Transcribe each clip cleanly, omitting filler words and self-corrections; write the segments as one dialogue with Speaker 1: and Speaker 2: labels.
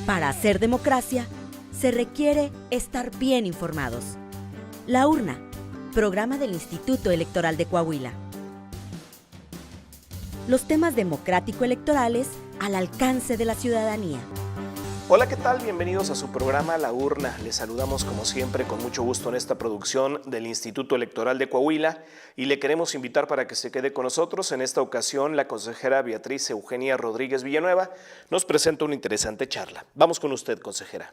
Speaker 1: Para hacer democracia, se requiere estar bien informados. La Urna, programa del Instituto Electoral de Coahuila. Los temas democrático-electorales al alcance de la ciudadanía.
Speaker 2: Hola, ¿qué tal? Bienvenidos a su programa La Urna. Les saludamos como siempre con mucho gusto en esta producción del Instituto Electoral de Coahuila y le queremos invitar para que se quede con nosotros. En esta ocasión, la consejera Beatriz Eugenia Rodríguez Villanueva nos presenta una interesante charla. Vamos con usted, consejera.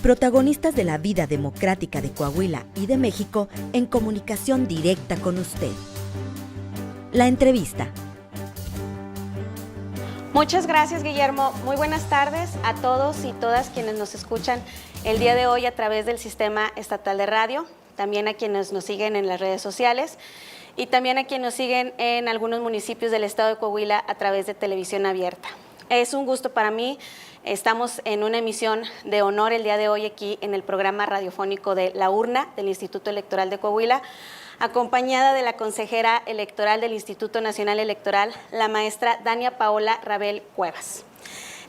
Speaker 1: Protagonistas de la vida democrática de Coahuila y de México en comunicación directa con usted. La entrevista.
Speaker 3: Muchas gracias, Guillermo. Muy buenas tardes a todos y todas quienes nos escuchan el día de hoy a través del Sistema Estatal de Radio, también a quienes nos siguen en las redes sociales y también a quienes nos siguen en algunos municipios del estado de Coahuila a través de televisión abierta. Es un gusto para mí. Estamos en una emisión de honor el día de hoy aquí en el programa radiofónico de La Urna del Instituto Electoral de Coahuila, acompañada de la consejera electoral del Instituto Nacional Electoral, la maestra Dania Paola Rabel Cuevas.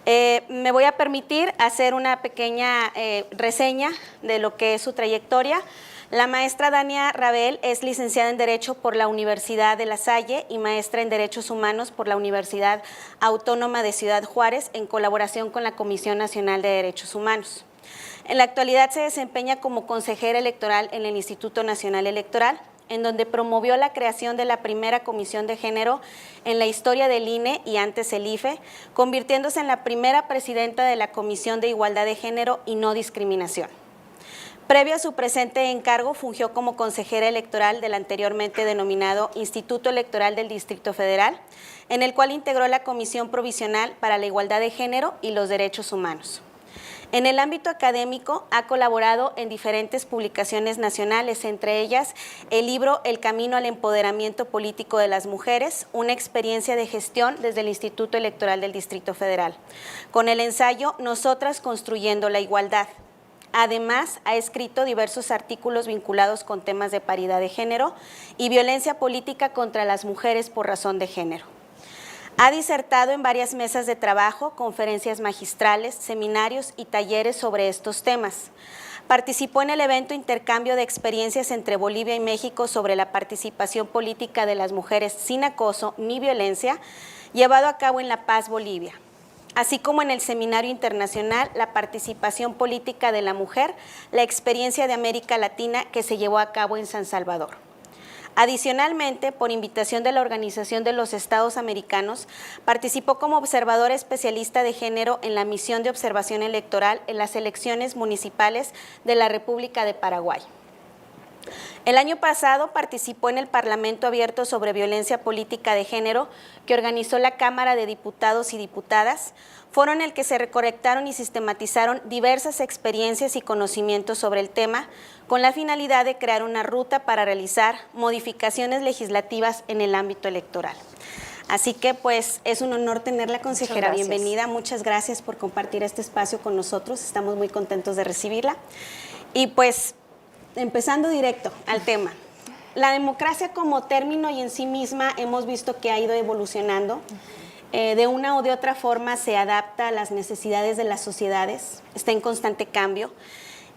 Speaker 3: Me voy a permitir hacer una pequeña reseña de lo que es su trayectoria. La maestra Dania Rabel es licenciada en Derecho por la Universidad de La Salle y maestra en Derechos Humanos por la Universidad Autónoma de Ciudad Juárez en colaboración con la Comisión Nacional de Derechos Humanos. En la actualidad se desempeña como consejera electoral en el Instituto Nacional Electoral, en donde promovió la creación de la primera comisión de género en la historia del INE y antes el IFE, convirtiéndose en la primera presidenta de la Comisión de Igualdad de Género y No Discriminación. Previo a su presente encargo, fungió como consejera electoral del anteriormente denominado Instituto Electoral del Distrito Federal, en el cual integró la Comisión Provisional para la Igualdad de Género y los Derechos Humanos. En el ámbito académico ha colaborado en diferentes publicaciones nacionales, entre ellas el libro El Camino al Empoderamiento Político de las Mujeres, una experiencia de gestión desde el Instituto Electoral del Distrito Federal, con el ensayo Nosotras Construyendo la Igualdad. Además, ha escrito diversos artículos vinculados con temas de paridad de género y violencia política contra las mujeres por razón de género. Ha disertado en varias mesas de trabajo, conferencias magistrales, seminarios y talleres sobre estos temas. Participó en el evento Intercambio de Experiencias entre Bolivia y México sobre la participación política de las mujeres sin acoso ni violencia, llevado a cabo en La Paz, Bolivia, así como en el Seminario Internacional La Participación Política de la Mujer, la experiencia de América Latina que se llevó a cabo en San Salvador. Adicionalmente, por invitación de la Organización de los Estados Americanos, participó como observador especialista de género en la misión de observación electoral en las elecciones municipales de la República de Paraguay. El año pasado participó en el Parlamento Abierto sobre Violencia Política de Género que organizó la Cámara de Diputados y Diputadas, foro en el que se recolectaron y sistematizaron diversas experiencias y conocimientos sobre el tema, con la finalidad de crear una ruta para realizar modificaciones legislativas en el ámbito electoral. Así que pues es un honor tenerla, consejera. Bienvenida, muchas gracias por compartir este espacio con nosotros, estamos muy contentos de recibirla. Y pues empezando directo al tema, la democracia como término y en sí misma hemos visto que ha ido evolucionando, de una o de otra forma se adapta a las necesidades de las sociedades, está en constante cambio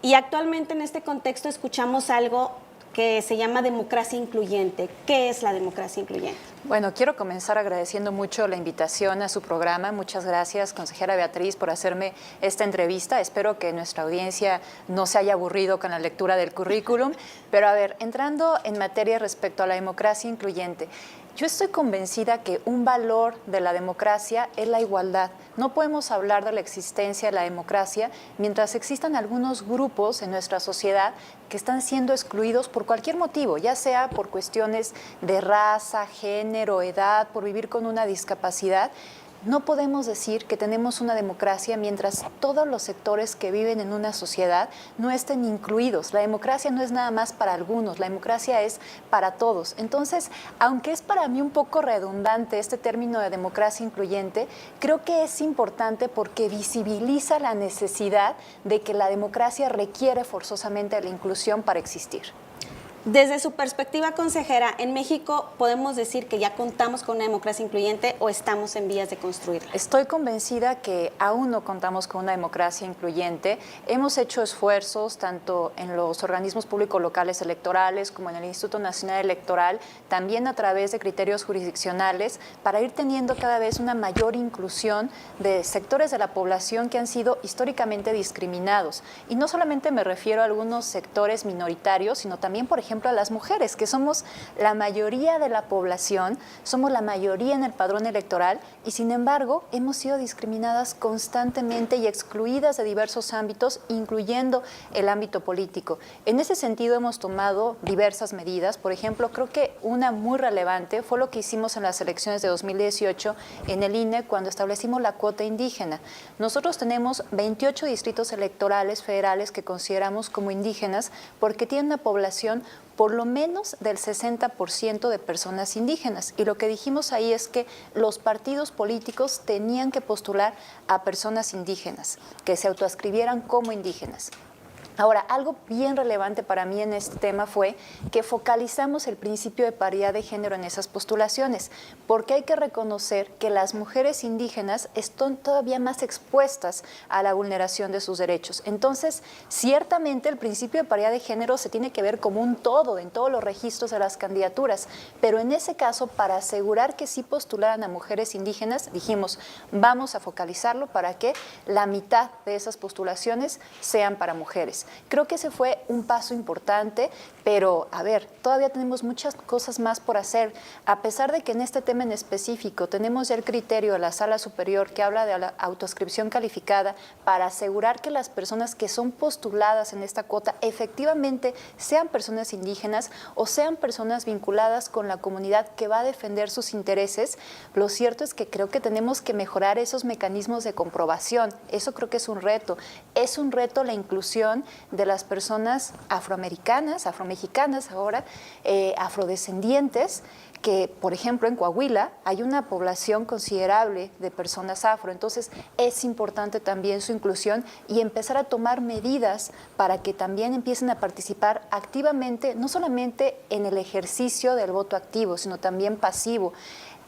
Speaker 3: y actualmente en este contexto escuchamos algo que se llama democracia incluyente. ¿Qué es la democracia incluyente?
Speaker 4: Bueno, quiero comenzar agradeciendo mucho la invitación a su programa. Muchas gracias, consejera Beatriz, por hacerme esta entrevista. Espero que nuestra audiencia no se haya aburrido con la lectura del currículum. Pero a ver, entrando en materia respecto a la democracia incluyente, yo estoy convencida que un valor de la democracia es la igualdad. No podemos hablar de la existencia de la democracia mientras existan algunos grupos en nuestra sociedad que están siendo excluidos por cualquier motivo, ya sea por cuestiones de raza, género, edad, por vivir con una discapacidad. No podemos decir que tenemos una democracia mientras todos los sectores que viven en una sociedad no estén incluidos. La democracia no es nada más para algunos, la democracia es para todos. Entonces, aunque es para mí un poco redundante este término de democracia incluyente, creo que es importante porque visibiliza la necesidad de que la democracia requiere forzosamente la inclusión para existir.
Speaker 3: Desde su perspectiva, consejera, ¿en México podemos decir que ya contamos con una democracia incluyente o estamos en vías de construirla?
Speaker 4: Estoy convencida que aún no contamos con una democracia incluyente. Hemos hecho esfuerzos tanto en los organismos públicos locales electorales como en el Instituto Nacional Electoral, también a través de criterios jurisdiccionales, para ir teniendo cada vez una mayor inclusión de sectores de la población que han sido históricamente discriminados. Y no solamente me refiero a algunos sectores minoritarios, sino también, por ejemplo, a las mujeres, que somos la mayoría de la población, somos la mayoría en el padrón electoral y sin embargo hemos sido discriminadas constantemente y excluidas de diversos ámbitos, incluyendo el ámbito político. En ese sentido hemos tomado diversas medidas. Por ejemplo, creo que una muy relevante fue lo que hicimos en las elecciones de 2018 en el INE cuando establecimos la cuota indígena. Nosotros tenemos 28 distritos electorales federales que consideramos como indígenas porque tienen una población por lo menos del 60% de personas indígenas. Y lo que dijimos ahí es que los partidos políticos tenían que postular a personas indígenas, que se autoascribieran como indígenas. Ahora, algo bien relevante para mí en este tema fue que focalizamos el principio de paridad de género en esas postulaciones, porque hay que reconocer que las mujeres indígenas están todavía más expuestas a la vulneración de sus derechos. Entonces, ciertamente el principio de paridad de género se tiene que ver como un todo en todos los registros de las candidaturas, pero en ese caso, para asegurar que sí postularan a mujeres indígenas, dijimos, vamos a focalizarlo para que la mitad de esas postulaciones sean para mujeres. Creo que ese fue un paso importante, pero a ver, todavía tenemos muchas cosas más por hacer. A pesar de que en este tema en específico tenemos ya el criterio de la Sala Superior que habla de la autoascripción calificada para asegurar que las personas que son postuladas en esta cuota efectivamente sean personas indígenas o sean personas vinculadas con la comunidad que va a defender sus intereses, lo cierto es que creo que tenemos que mejorar esos mecanismos de comprobación. Eso creo que es un reto. Es un reto la inclusión de las personas afroamericanas, afromexicanas ahora, afrodescendientes, que, por ejemplo, en Coahuila hay una población considerable de personas afro. Entonces, es importante también su inclusión y empezar a tomar medidas para que también empiecen a participar activamente, no solamente en el ejercicio del voto activo, sino también pasivo.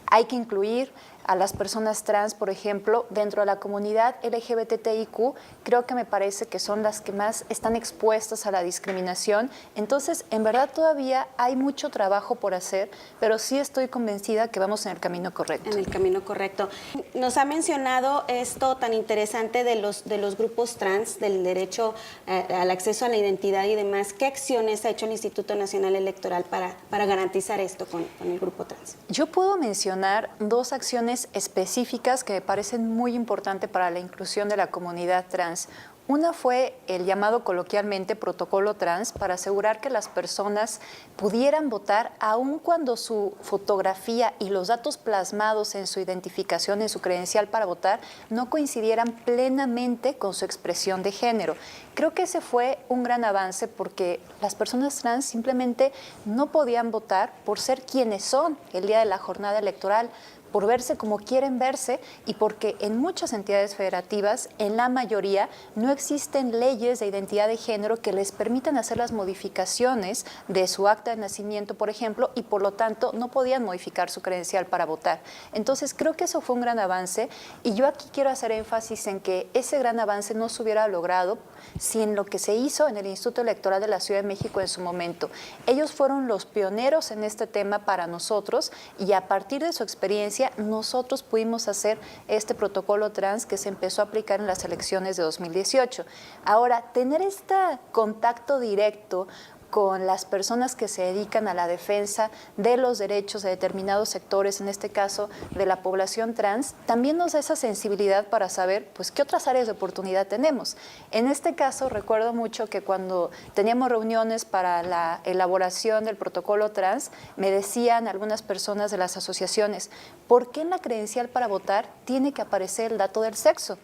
Speaker 4: Hay que incluir a las personas trans, por ejemplo, dentro de la comunidad LGBTIQ, creo que me parece que son las que más están expuestas a la discriminación. Entonces, en verdad todavía hay mucho trabajo por hacer, pero sí estoy convencida que vamos en el camino correcto.
Speaker 3: En el camino correcto. Nos ha mencionado esto tan interesante de los grupos trans, del derecho al acceso a la identidad y demás. ¿Qué acciones ha hecho el Instituto Nacional Electoral para garantizar esto con el grupo trans?
Speaker 4: Yo puedo mencionar dos acciones específicas que me parecen muy importantes para la inclusión de la comunidad trans. Una fue el llamado coloquialmente protocolo trans para asegurar que las personas pudieran votar aun cuando su fotografía y los datos plasmados en su identificación, en su credencial para votar, no coincidieran plenamente con su expresión de género. Creo que ese fue un gran avance porque las personas trans simplemente no podían votar por ser quienes son el día de la jornada electoral, por verse como quieren verse y porque en muchas entidades federativas, en la mayoría, no existen leyes de identidad de género que les permitan hacer las modificaciones de su acta de nacimiento, por ejemplo, y por lo tanto no podían modificar su credencial para votar. Entonces creo que eso fue un gran avance y yo aquí quiero hacer énfasis en que ese gran avance no se hubiera logrado sin lo que se hizo en el Instituto Electoral de la Ciudad de México en su momento. Ellos fueron los pioneros en este tema para nosotros y a partir de su experiencia nosotros pudimos hacer este protocolo trans que se empezó a aplicar en las elecciones de 2018. Ahora, tener este contacto directo con las personas que se dedican a la defensa de los derechos de determinados sectores, en este caso de la población trans, también nos da esa sensibilidad para saber pues, qué otras áreas de oportunidad tenemos. En este caso, recuerdo mucho que cuando teníamos reuniones para la elaboración del protocolo trans, me decían algunas personas de las asociaciones, ¿por qué en la credencial para votar tiene que aparecer el dato del sexo?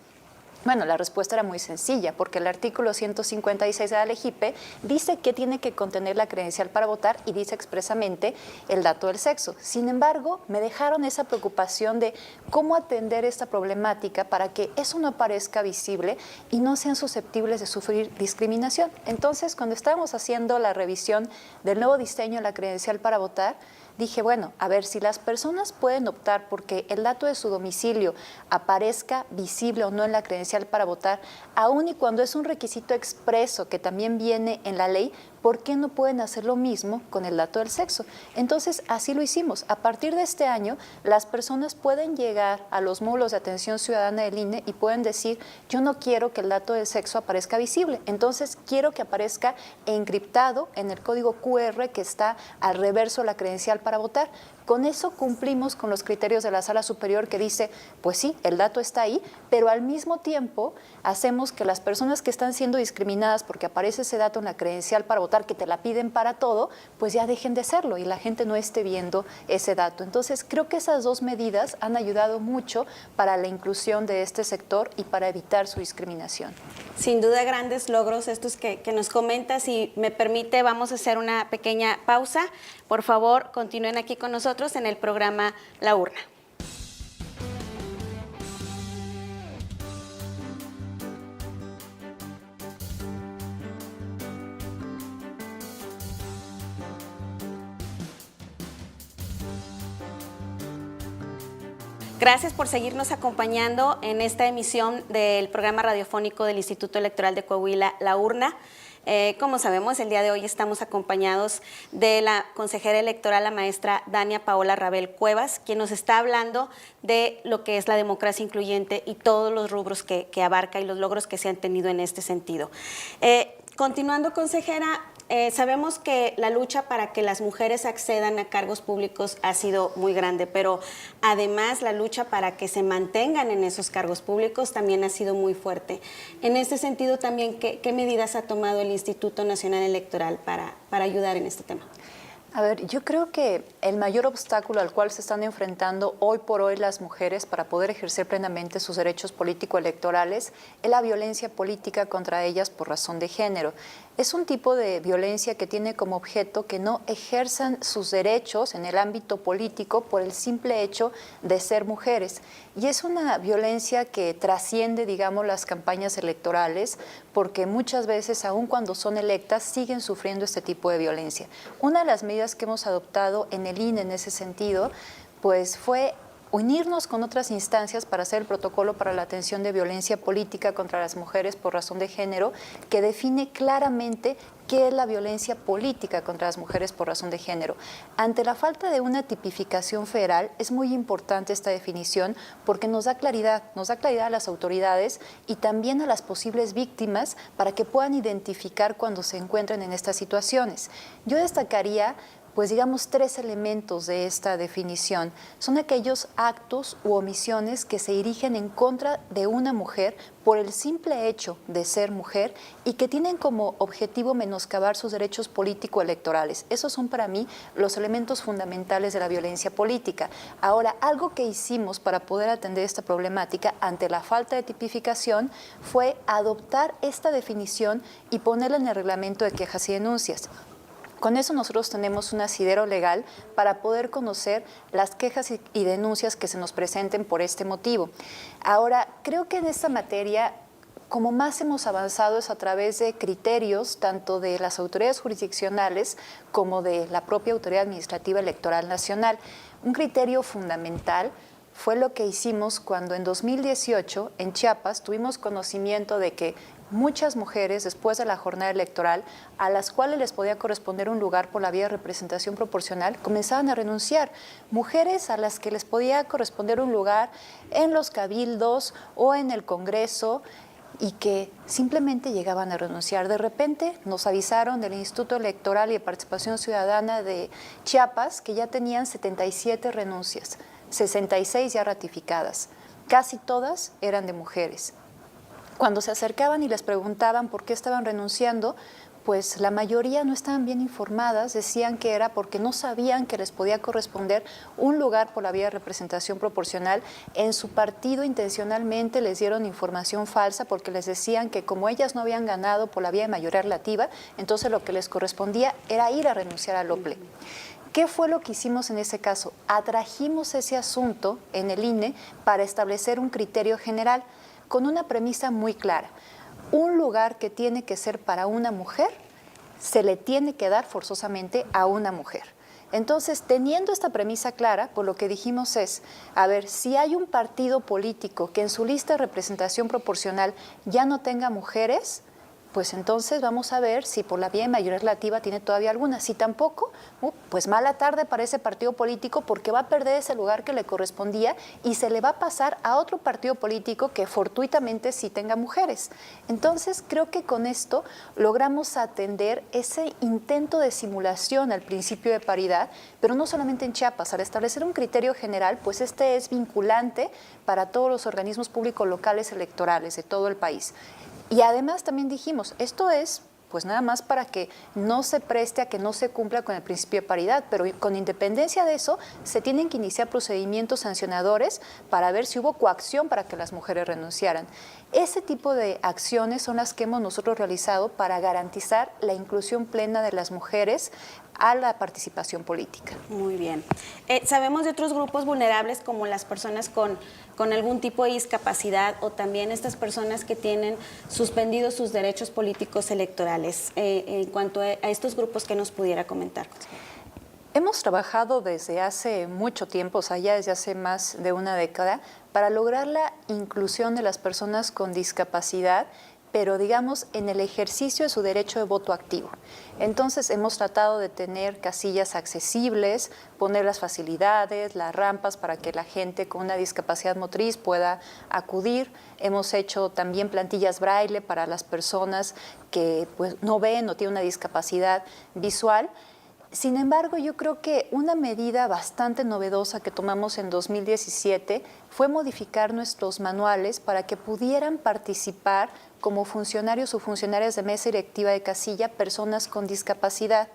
Speaker 4: Bueno, la respuesta era muy sencilla, porque el artículo 156 de la LEGIPE dice que tiene que contener la credencial para votar y dice expresamente el dato del sexo. Sin embargo, me dejaron esa preocupación de cómo atender esta problemática para que eso no aparezca visible y no sean susceptibles de sufrir discriminación. Entonces, cuando estábamos haciendo la revisión del nuevo diseño de la credencial para votar, dije, bueno, a ver, si las personas pueden optar porque el dato de su domicilio aparezca visible o no en la credencial para votar, aun y cuando es un requisito expreso que también viene en la ley, ¿por qué no pueden hacer lo mismo con el dato del sexo? Entonces, así lo hicimos. A partir de este año, las personas pueden llegar a los módulos de atención ciudadana del INE y pueden decir, yo no quiero que el dato del sexo aparezca visible, entonces quiero que aparezca encriptado en el código QR que está al reverso de la credencial para votar. Con eso cumplimos con los criterios de la Sala Superior que dice, pues sí, el dato está ahí, pero al mismo tiempo hacemos que las personas que están siendo discriminadas porque aparece ese dato en la credencial para votar, que te la piden para todo, pues ya dejen de serlo y la gente no esté viendo ese dato. Entonces, creo que esas dos medidas han ayudado mucho para la inclusión de este sector y para evitar su discriminación.
Speaker 3: Sin duda, grandes logros estos que nos comentas. Si me permite, vamos a hacer una pequeña pausa. Por favor, continúen aquí con nosotros en el programa La Urna. Gracias por seguirnos acompañando en esta emisión del programa radiofónico del Instituto Electoral de Coahuila, La Urna. Como sabemos, el día de hoy estamos acompañados de la consejera electoral, la maestra Dania Paola Rabel Cuevas, quien nos está hablando de lo que es la democracia incluyente y todos los rubros que abarca y los logros que se han tenido en este sentido. Continuando, consejera, sabemos que la lucha para que las mujeres accedan a cargos públicos ha sido muy grande, pero además la lucha para que se mantengan en esos cargos públicos también ha sido muy fuerte. En este sentido también, ¿qué medidas ha tomado el Instituto Nacional Electoral para ayudar en este tema?
Speaker 4: A ver, yo creo que el mayor obstáculo al cual se están enfrentando hoy por hoy las mujeres para poder ejercer plenamente sus derechos político-electorales es la violencia política contra ellas por razón de género. Es un tipo de violencia que tiene como objeto que no ejerzan sus derechos en el ámbito político por el simple hecho de ser mujeres. Y es una violencia que trasciende, digamos, las campañas electorales, porque muchas veces, aun cuando son electas, siguen sufriendo este tipo de violencia. Una de las medidas que hemos adoptado en el INE en ese sentido, pues fue unirnos con otras instancias para hacer el protocolo para la atención de violencia política contra las mujeres por razón de género, que define claramente qué es la violencia política contra las mujeres por razón de género. Ante la falta de una tipificación federal, es muy importante esta definición porque nos da claridad a las autoridades y también a las posibles víctimas para que puedan identificar cuando se encuentren en estas situaciones. Yo destacaría pues digamos 3 elementos de esta definición. Son aquellos actos u omisiones que se dirigen en contra de una mujer por el simple hecho de ser mujer y que tienen como objetivo menoscabar sus derechos político-electorales. Esos son para mí los elementos fundamentales de la violencia política. Ahora, algo que hicimos para poder atender esta problemática ante la falta de tipificación fue adoptar esta definición y ponerla en el reglamento de quejas y denuncias. Con eso nosotros tenemos un asidero legal para poder conocer las quejas y denuncias que se nos presenten por este motivo. Ahora, creo que en esta materia, como más hemos avanzado es a través de criterios tanto de las autoridades jurisdiccionales como de la propia Autoridad Administrativa Electoral Nacional. Un criterio fundamental fue lo que hicimos cuando en 2018 en Chiapas tuvimos conocimiento de que muchas mujeres, después de la jornada electoral, a las cuales les podía corresponder un lugar por la vía de representación proporcional, comenzaban a renunciar. Mujeres a las que les podía corresponder un lugar en los cabildos o en el Congreso y que simplemente llegaban a renunciar. De repente nos avisaron del Instituto Electoral y de Participación Ciudadana de Chiapas que ya tenían 77 renuncias, 66 ya ratificadas. Casi todas eran de mujeres. Cuando se acercaban y les preguntaban por qué estaban renunciando, pues la mayoría no estaban bien informadas, decían que era porque no sabían que les podía corresponder un lugar por la vía de representación proporcional. En su partido intencionalmente les dieron información falsa porque les decían que como ellas no habían ganado por la vía de mayoría relativa, entonces lo que les correspondía era ir a renunciar al OPLE. ¿Qué fue lo que hicimos en ese caso? Atrajimos ese asunto en el INE para establecer un criterio general con una premisa muy clara. Un lugar que tiene que ser para una mujer, se le tiene que dar forzosamente a una mujer. Entonces, teniendo esta premisa clara, pues lo que dijimos es, a ver, si hay un partido político que en su lista de representación proporcional ya no tenga mujeres, pues entonces vamos a ver si por la vía de mayoría relativa tiene todavía alguna. Si tampoco, pues mala tarde para ese partido político porque va a perder ese lugar que le correspondía y se le va a pasar a otro partido político que fortuitamente sí tenga mujeres. Entonces creo que con esto logramos atender ese intento de simulación al principio de paridad, pero no solamente en Chiapas. Al establecer un criterio general, pues este es vinculante para todos los organismos públicos locales electorales de todo el país. Y además también dijimos, esto es pues nada más para que no se preste a que no se cumpla con el principio de paridad, pero con independencia de eso, se tienen que iniciar procedimientos sancionadores para ver si hubo coacción para que las mujeres renunciaran. Ese tipo de acciones son las que hemos nosotros realizado para garantizar la inclusión plena de las mujeres a la participación política.
Speaker 3: Muy bien. Sabemos de otros grupos vulnerables como las personas con algún tipo de discapacidad o también estas personas que tienen suspendidos sus derechos políticos electorales. En cuanto a estos grupos, ¿qué nos pudiera comentar?
Speaker 4: Hemos trabajado desde hace mucho tiempo, o sea, ya desde hace más de una década, para lograr la inclusión de las personas con discapacidad, pero digamos en el ejercicio de su derecho de voto activo. Entonces hemos tratado de tener casillas accesibles, poner las facilidades, las rampas para que la gente con una discapacidad motriz pueda acudir. Hemos hecho también plantillas braille para las personas que pues, no ven o tienen una discapacidad visual. Sin embargo, yo creo que una medida bastante novedosa que tomamos en 2017 fue modificar nuestros manuales para que pudieran participar como funcionarios o funcionarias de mesa directiva de casilla personas con discapacidad.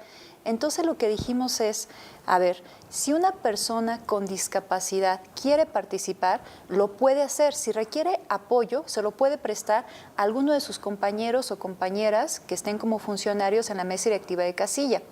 Speaker 4: Entonces lo que dijimos es, a ver, si una persona con discapacidad quiere participar, lo puede hacer. Si requiere apoyo, se lo puede prestar a alguno de sus compañeros o compañeras que estén como funcionarios en la mesa directiva de casilla.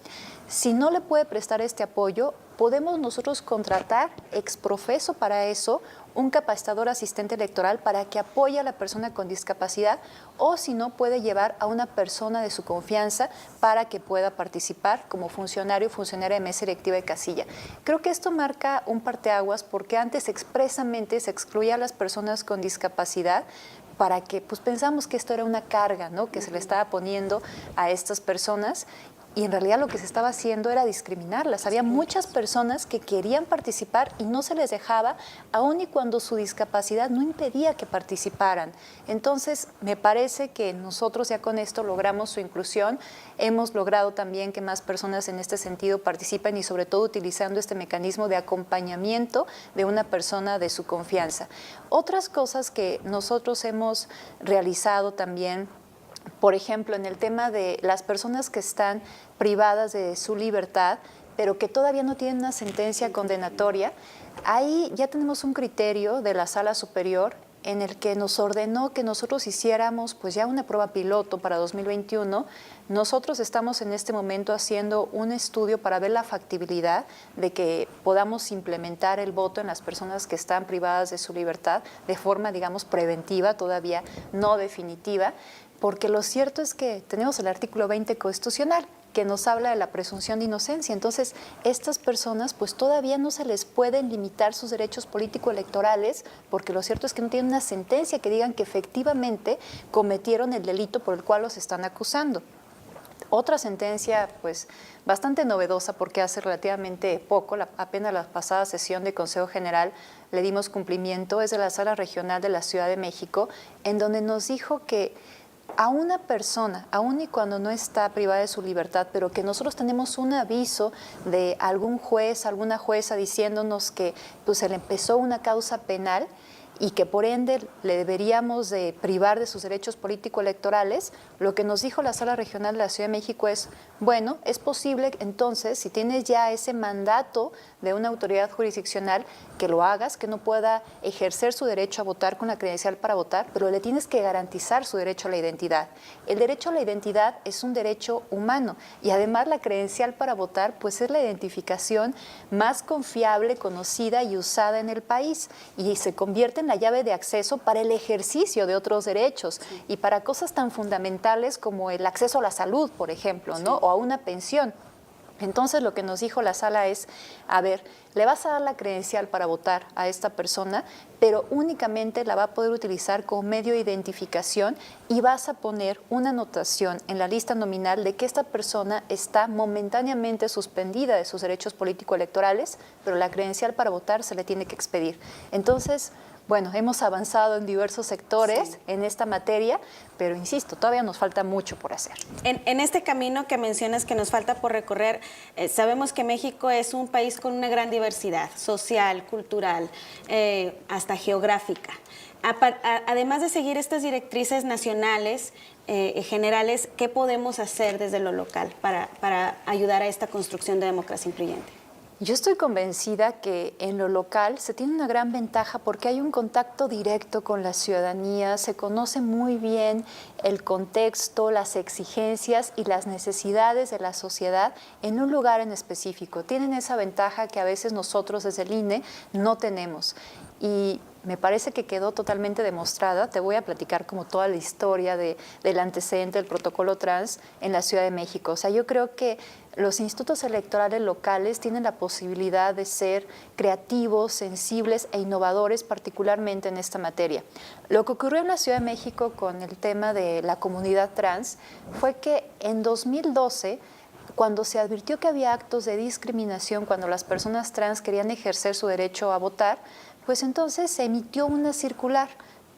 Speaker 4: Si no le puede prestar este apoyo, podemos nosotros contratar ex profeso para eso un capacitador asistente electoral para que apoye a la persona con discapacidad o si no puede llevar a una persona de su confianza para que pueda participar como funcionario o funcionaria de mesa directiva de casilla. Creo que esto marca un parteaguas porque antes expresamente se excluía a las personas con discapacidad para que pues pensamos que esto era una carga, ¿no?, que se le estaba poniendo a estas personas. Y en realidad lo que se estaba haciendo era discriminarlas. Había muchas personas que querían participar y no se les dejaba, aun y cuando su discapacidad no impedía que participaran. Entonces, me parece que nosotros ya con esto logramos su inclusión. Hemos logrado también que más personas en este sentido participen y sobre todo utilizando este mecanismo de acompañamiento de una persona de su confianza. Otras cosas que nosotros hemos realizado también, por ejemplo, en el tema de las personas que están privadas de su libertad, pero que todavía no tienen una sentencia condenatoria, ahí ya tenemos un criterio de la Sala Superior en el que nos ordenó que nosotros hiciéramos pues ya una prueba piloto para 2021. Nosotros estamos en este momento haciendo un estudio para ver la factibilidad de que podamos implementar el voto en las personas que están privadas de su libertad de forma, digamos, preventiva, todavía no definitiva, porque lo cierto es que tenemos el artículo 20 constitucional que nos habla de la presunción de inocencia. Entonces, estas personas pues todavía no se les pueden limitar sus derechos político-electorales porque lo cierto es que no tienen una sentencia que digan que efectivamente cometieron el delito por el cual los están acusando. Otra sentencia pues bastante novedosa porque hace relativamente poco, apenas la pasada sesión de Consejo General le dimos cumplimiento, es de la Sala Regional de la Ciudad de México, en donde nos dijo que a una persona, aun y cuando no está privada de su libertad, pero que nosotros tenemos un aviso de algún juez, alguna jueza diciéndonos que pues, se le empezó una causa penal y que por ende le deberíamos de privar de sus derechos político-electorales, lo que nos dijo la Sala Regional de la Ciudad de México es, bueno, es posible entonces, si tienes ya ese mandato de una autoridad jurisdiccional, que lo hagas, que no pueda ejercer su derecho a votar con la credencial para votar, pero le tienes que garantizar su derecho a la identidad. El derecho a la identidad es un derecho humano y además la credencial para votar pues es la identificación más confiable, conocida y usada en el país y se convierte en la llave de acceso para el ejercicio de otros derechos y para cosas tan fundamentales como el acceso a la salud, por ejemplo, ¿no? O a una pensión. Entonces lo que nos dijo la sala es, a ver, le vas a dar la credencial para votar a esta persona, pero únicamente la va a poder utilizar como medio de identificación y vas a poner una anotación en la lista nominal de que esta persona está momentáneamente suspendida de sus derechos político-electorales, pero la credencial para votar se le tiene que expedir. Entonces, bueno, hemos avanzado en diversos sectores en esta materia, pero insisto, todavía nos falta mucho por hacer.
Speaker 3: En este camino que mencionas que nos falta por recorrer, sabemos que México es un país con una gran diversidad social, cultural, hasta geográfica. Además de seguir estas directrices nacionales, generales, ¿qué podemos hacer desde lo local para ayudar a esta construcción de democracia incluyente?
Speaker 4: Yo estoy convencida que en lo local se tiene una gran ventaja porque hay un contacto directo con la ciudadanía, se conoce muy bien el contexto, las exigencias y las necesidades de la sociedad en un lugar en específico. Tienen esa ventaja que a veces nosotros desde el INE no tenemos. Y me parece que quedó totalmente demostrada. Te voy a platicar como toda la historia del antecedente del protocolo trans en la Ciudad de México. O sea, yo creo que los institutos electorales locales tienen la posibilidad de ser creativos, sensibles e innovadores, particularmente en esta materia. Lo que ocurrió en la Ciudad de México con el tema de la comunidad trans fue que en 2012, cuando se advirtió que había actos de discriminación cuando las personas trans querían ejercer su derecho a votar, pues entonces se emitió una circular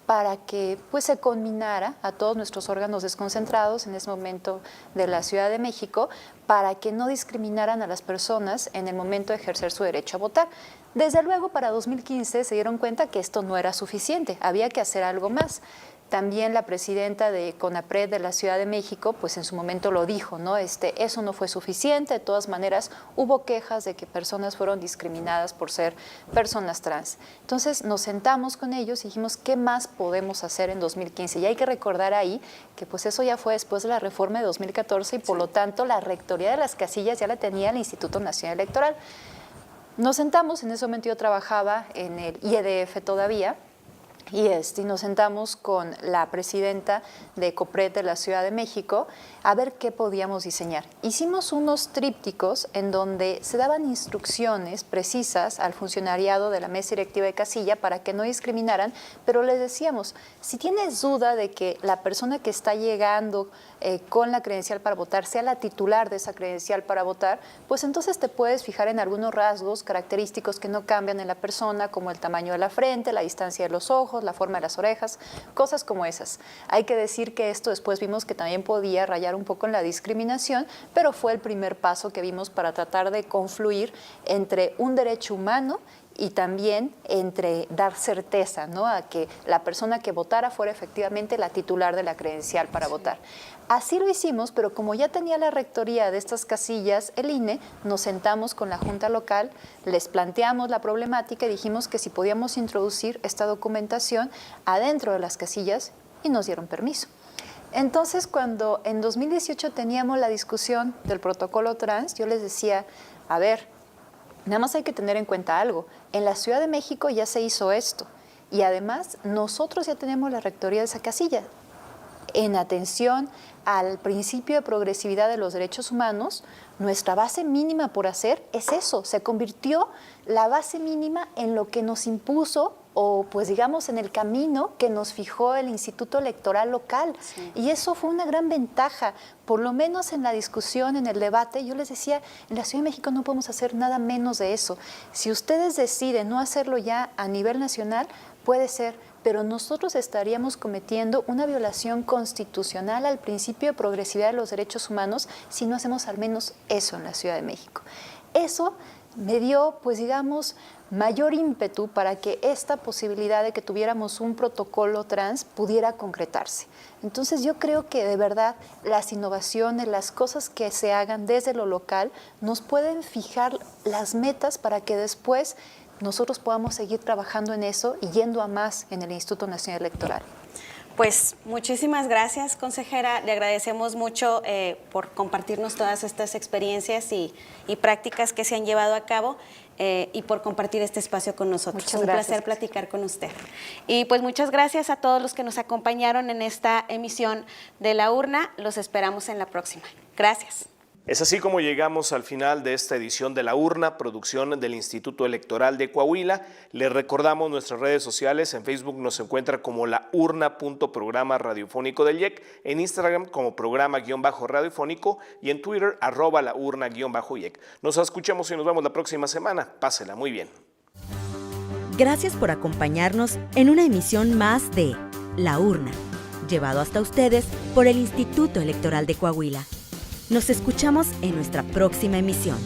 Speaker 4: para que pues, se conminara a todos nuestros órganos desconcentrados en ese momento de la Ciudad de México para que no discriminaran a las personas en el momento de ejercer su derecho a votar. Desde luego, para 2015 se dieron cuenta que esto no era suficiente, había que hacer algo más. También la presidenta de CONAPRED de la Ciudad de México, pues en su momento lo dijo, ¿no? Eso no fue suficiente, de todas maneras hubo quejas de que personas fueron discriminadas por ser personas trans. Entonces nos sentamos con ellos y dijimos, ¿qué más podemos hacer en 2015? Y hay que recordar ahí que pues eso ya fue después de la reforma de 2014 y por lo tanto la rectoría de las casillas ya la tenía el Instituto Nacional Electoral. Nos sentamos, en ese momento yo trabajaba en el IEDF todavía, y nos sentamos con la presidenta de COPRED de la Ciudad de México a ver qué podíamos diseñar. Hicimos unos trípticos en donde se daban instrucciones precisas al funcionariado de la mesa directiva de casilla para que no discriminaran, pero les decíamos, si tienes duda de que la persona que está llegando con la credencial para votar sea la titular de esa credencial para votar, pues entonces te puedes fijar en algunos rasgos característicos que no cambian en la persona, como el tamaño de la frente, la distancia de los ojos, la forma de las orejas, cosas como esas. Hay que decir que esto después vimos que también podía rayar un poco en la discriminación, pero fue el primer paso que vimos para tratar de confluir entre un derecho humano y también entre dar certeza, ¿no?, a que la persona que votara fuera efectivamente la titular de la credencial para votar. Así lo hicimos, pero como ya tenía la rectoría de estas casillas el INE, nos sentamos con la Junta Local, les planteamos la problemática y dijimos que si podíamos introducir esta documentación adentro de las casillas y nos dieron permiso. Entonces, cuando en 2018 teníamos la discusión del protocolo trans, yo les decía, a ver, nada más hay que tener en cuenta algo, en la Ciudad de México ya se hizo esto y además nosotros ya tenemos la rectoría de esa casilla. En atención al principio de progresividad de los derechos humanos, nuestra base mínima por hacer es eso, se convirtió la base mínima en lo que nos impuso o pues digamos en el camino que nos fijó el Instituto Electoral local. Sí. Y eso fue una gran ventaja, por lo menos en la discusión, en el debate, yo les decía, en la Ciudad de México no podemos hacer nada menos de eso. Si ustedes deciden no hacerlo ya a nivel nacional, puede ser, pero nosotros estaríamos cometiendo una violación constitucional al principio de progresividad de los derechos humanos si no hacemos al menos eso en la Ciudad de México. Eso me dio, pues digamos, mayor ímpetu para que esta posibilidad de que tuviéramos un protocolo trans pudiera concretarse. Entonces yo creo que de verdad las innovaciones, las cosas que se hagan desde lo local nos pueden fijar las metas para que después nosotros podamos seguir trabajando en eso y yendo a más en el Instituto Nacional Electoral.
Speaker 3: Pues muchísimas gracias, consejera. Le agradecemos mucho por compartirnos todas estas experiencias y prácticas que se han llevado a cabo y por compartir este espacio con nosotros.
Speaker 4: Muchas
Speaker 3: Un
Speaker 4: gracias.
Speaker 3: placer platicar con usted. Y pues muchas gracias a todos los que nos acompañaron en esta emisión de La Urna. Los esperamos en la próxima. Gracias.
Speaker 2: Es así como llegamos al final de esta edición de La Urna, producción del Instituto Electoral de Coahuila. Les recordamos nuestras redes sociales. En Facebook nos encuentra como laurna.programa radiofónico del IEC, en Instagram como programa-radiofónico y en Twitter @laurna-IEC. Nos escuchamos y nos vemos la próxima semana. Pásela muy bien.
Speaker 1: Gracias por acompañarnos en una emisión más de La Urna, llevado hasta ustedes por el Instituto Electoral de Coahuila. Nos escuchamos en nuestra próxima emisión.